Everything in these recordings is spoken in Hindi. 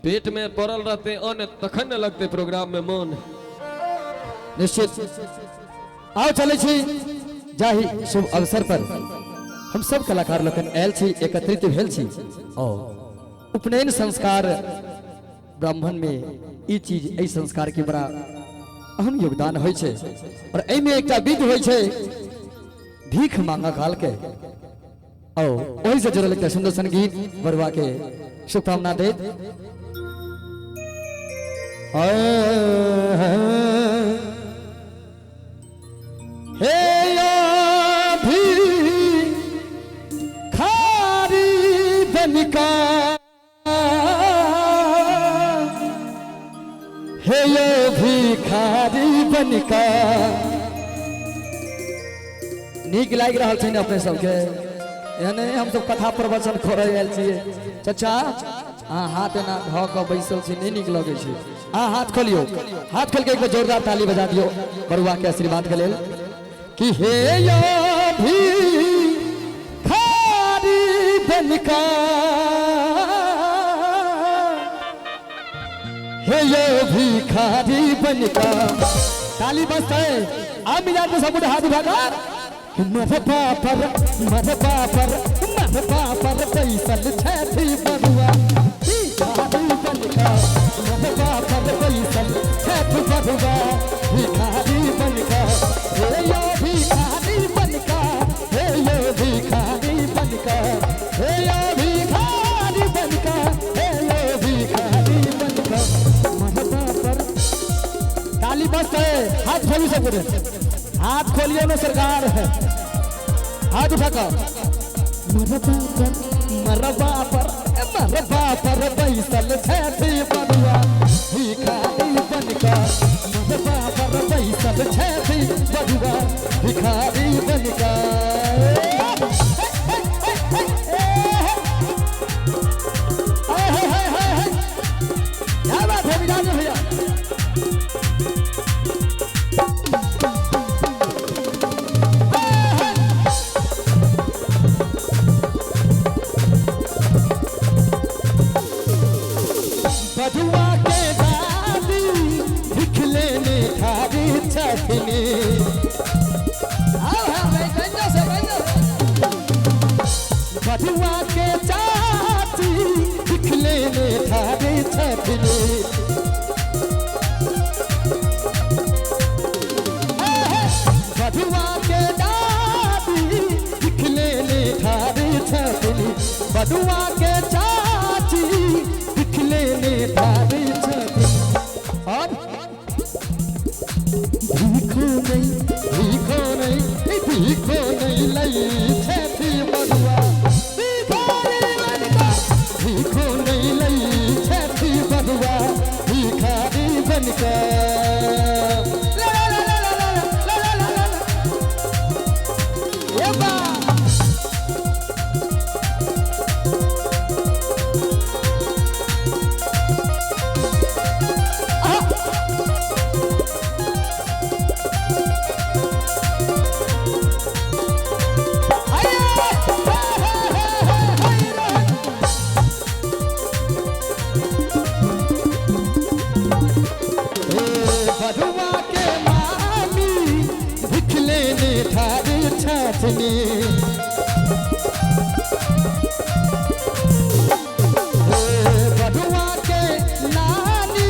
पेट में पड़ल रहते अन्न तखन न लगते प्रोग्राम में मन। निश्चित आओ चले छी जाहि शुभ अवसर पर हम सब कलाकार लोकन आयल छी, एकत्रित भेल छी और उपनयन संस्कार ब्राह्मण में ई चीज ए संस्कार के बड़ा अहम योगदान होय छे और एहि में एकटा विध होय छे भीख मांगा काल के और ओहि से जुड़ल एकटा सुंदर संगीत बरुआ के शुभकामना देत। हे भिखारी बनिका हे यो भिखारी बनिका नीक लाग रहा है अपने सबके यानी हम सब कथा प्रवचन खोरे आयल छियै। चाचा अहाँ हाथ एना धऽ कऽ बैसल छी नहीं नीक लगे छै। अहाँ हाथ खोलियो, हाथ खोल के एक बार जोरदार ताली बजा दियो बरुआ के आशीर्वाद के लेल कि हे यो भिखारी बनिका हे यो भिखारी बनिका। ताली बस है आप मिजाज में सब हाथ उठाकर मरबा पर पैसल छठी बरुआ भिखारी बनिका। मरबा पर पैसल छठी बरुआ भिखारी बनिका। हे यो भिखारी बनिका हे यो भिखारी बनिका हे यो भिखारी बनिका हे यो भिखारी बनिका। मरबा पर ताली बस है हाथ खोलिए सब हाथ खोलिए ना सरकार है हाथ उठाकर मरबा पर बैसल छठी बरुआ भिखारी बनिका। मरबा पर बैसल छठी बरुआ भिखारी बनिका। क्या बात है विराज भैया। बधुआ के दादी भिख लेने ठारी छठनी बधुआ के चाची भिख लेने ठारी छठनी। बधुआ के दादी भिख लेने ठारी छठनी बधुआ के चाची लेने भारी छठी। और भीखो नहीं लई छठी बरुआ भिखारी बनिका। भीखो नहीं लई छठी बरुआ भिखारी बनिका। बधुआ के मामी भिख लेने ठारी छठनी बधुआ के नानी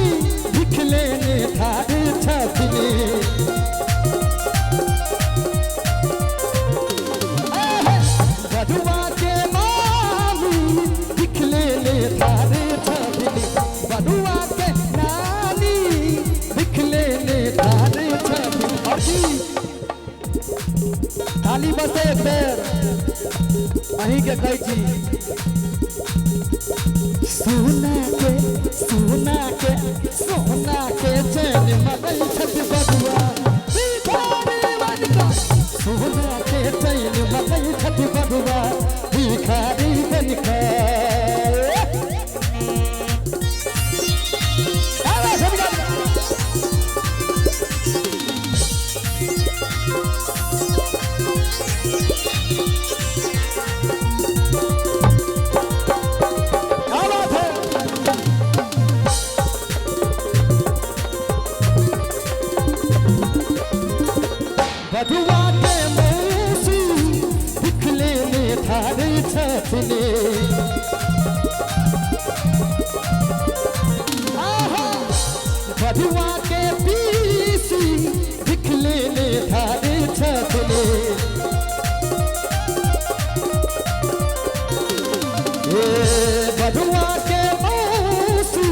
भिख लेने ठारी छठनी। बधुआ के मामी भिख लेने ठारी छठनी बधुआ के नानी भिख लेने ठारी छठनी। और थाली बसे पैर अही के कही छी सोना के चैन मगई छठ बरुआ भिखारी बनिका। सोना के चैन मगई छठ बरुआ भिखारी बनिका। बधुआ के पीसी दिखले ले थारे छतले बधुआ के मौसी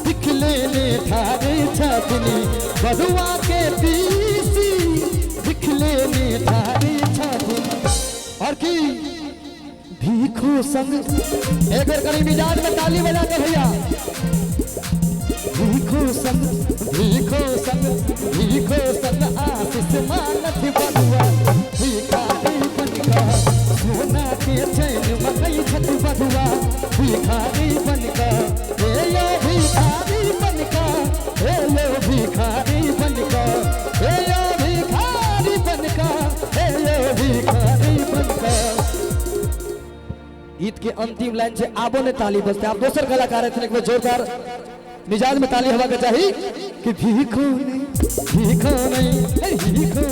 दिखले ले थारे छतली बधुआ के पीसी दिखले ले थारे छतली और की भीखो संग एक बार करीब मिजाज में ताली बजा के भैया भीखो संग आशीष मानत बधुआ भिखारी बनका सोना के चैन मकई छत बधुआ भिखारी बनका हे यो भिखारी बनका हे यो भिखारी बनका हे यो भिखारी बनका हे यो भिखारी बनका। गीत के अंतिम लाइन से आबो ने ताली बजते आप दोसर कलाकार है एक जोरदार मिजाज में ताली हवा के चाहिए कि भीखो नहीं भीखो